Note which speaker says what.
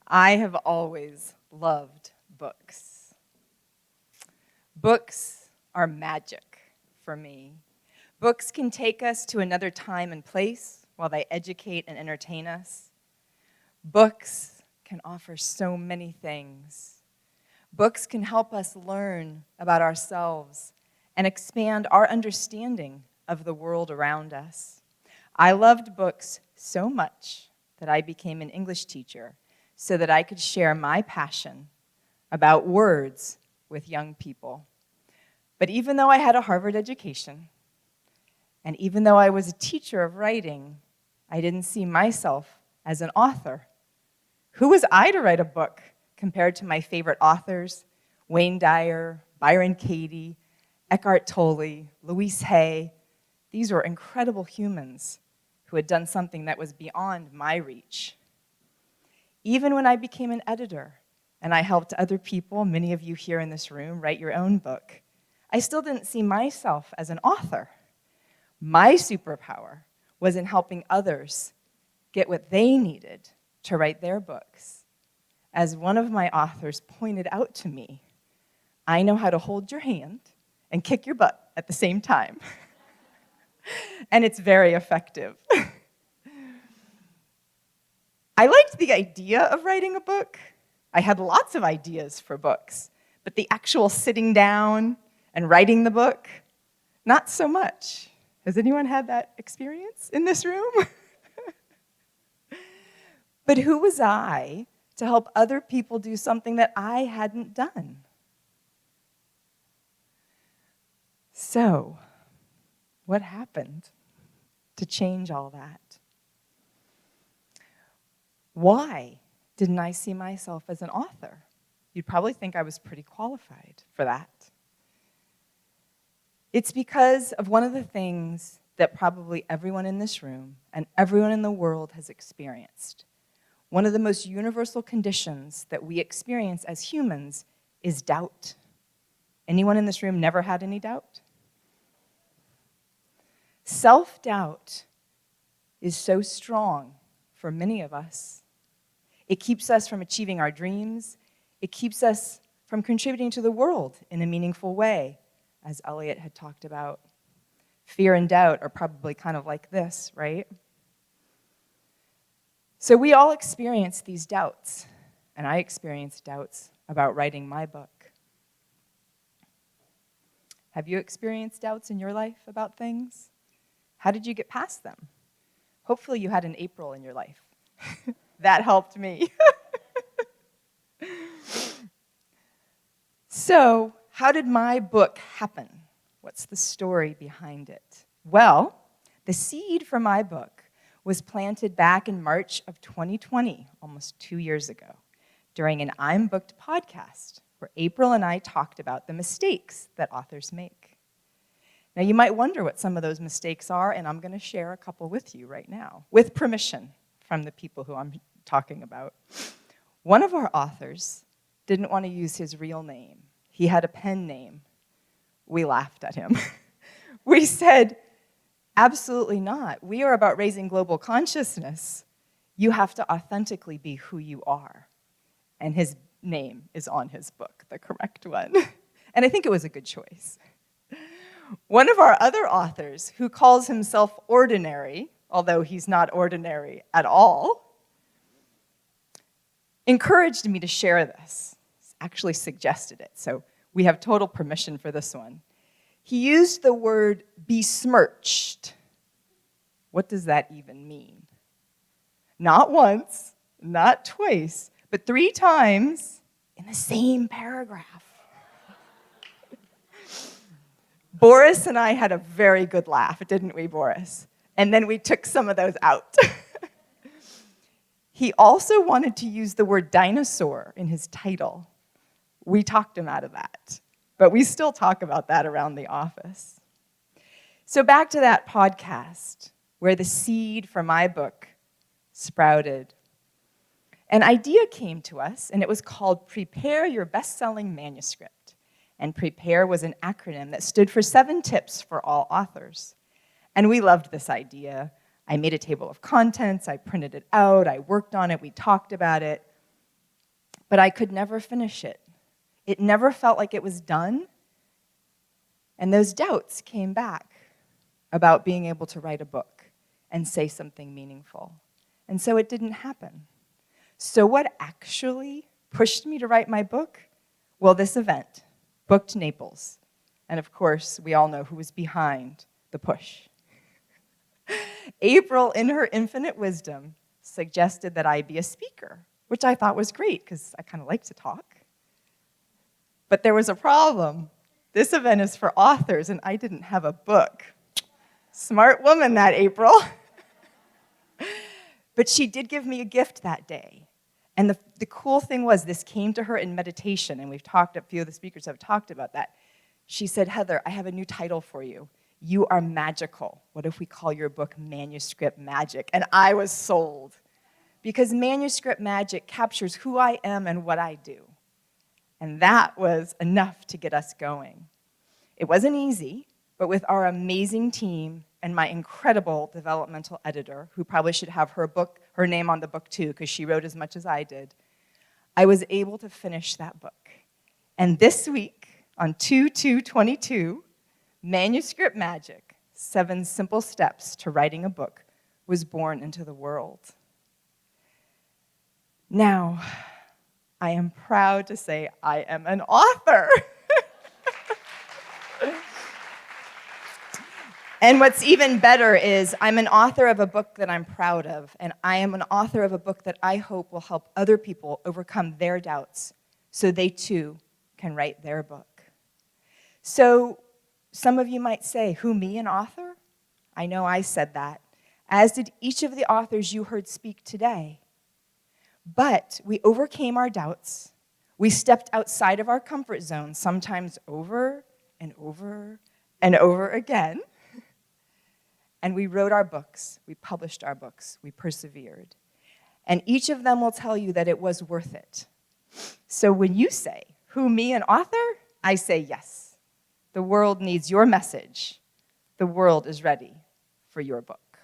Speaker 1: I have always loved books. Books are magic for me. Books can take us to another time and place while they educate and entertain us. Books can offer so many things. Books can help us learn about ourselves and expand our understanding of the world around us. I loved books so much that I became an English teacher so that I could share my passion about words with young people. But even though I had a Harvard education, and even though I was a teacher of writing, I didn't see myself as an author. Who was I to write a book compared to my favorite authors, Wayne Dyer, Byron Katie, Eckhart Tolle, Louise Hay? These were incredible humans who had done something that was beyond my reach. Even when I became an editor and I helped other people, many of you here in this room, write your own book, I still didn't see myself as an author. My superpower was in helping others get what they needed to write their books. As one of my authors pointed out to me, I know how to hold your hand and kick your butt at the same time. And it's very effective. I liked the idea of writing a book. I had lots of ideas for books, but the actual sitting down and writing the book, not so much. Has anyone had that experience in this room? But who was I to help other people do something that I hadn't done? So, what happened to change all that? Why didn't I see myself as an author? You'd probably think I was pretty qualified for that. It's because of one of the things that probably everyone in this room and everyone in the world has experienced. One of the most universal conditions that we experience as humans is doubt. Anyone in this room never had any doubt? Self-doubt is so strong for many of us. It keeps us from achieving our dreams. It keeps us from contributing to the world in a meaningful way, as Elliot had talked about. Fear and doubt are probably kind of like this, right? So we all experience these doubts, and I experienced doubts about writing my book. Have you experienced doubts in your life about things? How did you get past them? Hopefully you had an April in your life. That helped me. So, how did my book happen? What's the story behind it? Well, the seed for my book was planted back in March of 2020, almost 2 years ago, during an I'm Booked podcast, where April and I talked about the mistakes that authors make. Now, you might wonder what some of those mistakes are, and I'm going to share a couple with you right now, with permission from the people who I'm talking about. One of our authors didn't want to use his real name. He had a pen name. We laughed at him. We said, absolutely not. We are about raising global consciousness. You have to authentically be who you are. And his name is on his book, the correct one. And I think it was a good choice. One of our other authors, who calls himself Ordinary, although he's not ordinary at all, encouraged me to share this. Actually suggested it, so we have total permission for this one. He used the word besmirched. What does that even mean? Not once, not twice, but 3 times in the same paragraph. Boris and I had a very good laugh, didn't we, Boris? And then we took some of those out. He also wanted to use the word dinosaur in his title. We talked him out of that, but we still talk about that around the office. So back to that podcast where the seed for my book sprouted. An idea came to us, and it was called Prepare Your Best-Selling Manuscript. And PREPARE was an acronym that stood for 7 tips for all authors. And we loved this idea. I made a table of contents, I printed it out, I worked on it, we talked about it. but I could never finish it. It never felt like it was done, and those doubts came back about being able to write a book and say something meaningful. And so it didn't happen. So what actually pushed me to write my book? Well, this event, Booked Naples. And of course, we all know who was behind the push. April, in her infinite wisdom, suggested that I be a speaker, which I thought was great because I kind of like to talk. But there was a problem. This event is for authors, and I didn't have a book. Smart woman, that April. But she did give me a gift that day. And the cool thing was, this came to her in meditation, and a few of the speakers have talked about that. She said, Heather, I have a new title for you. You are magical. What if we call your book Manuscript Magic? And I was sold. Because Manuscript Magic captures who I am and what I do. And that was enough to get us going. It wasn't easy, but with our amazing team and my incredible developmental editor, who probably should have her name on the book too, because she wrote as much as I did, I was able to finish that book. And this week, on 2/2/22, Manuscript Magic, 7 Simple Steps to Writing a Book, was born into the world. Now, I am proud to say I am an author. And what's even better is I'm an author of a book that I'm proud of, and I am an author of a book that I hope will help other people overcome their doubts so they too can write their book. So some of you might say, who, me, an author? I know I said that, as did each of the authors you heard speak today. But we overcame our doubts. We stepped outside of our comfort zone, sometimes over and over and over again. And we wrote our books. We published our books. We persevered. And each of them will tell you that it was worth it. So when you say, who, me, an author? I say yes. The world needs your message. The world is ready for your book.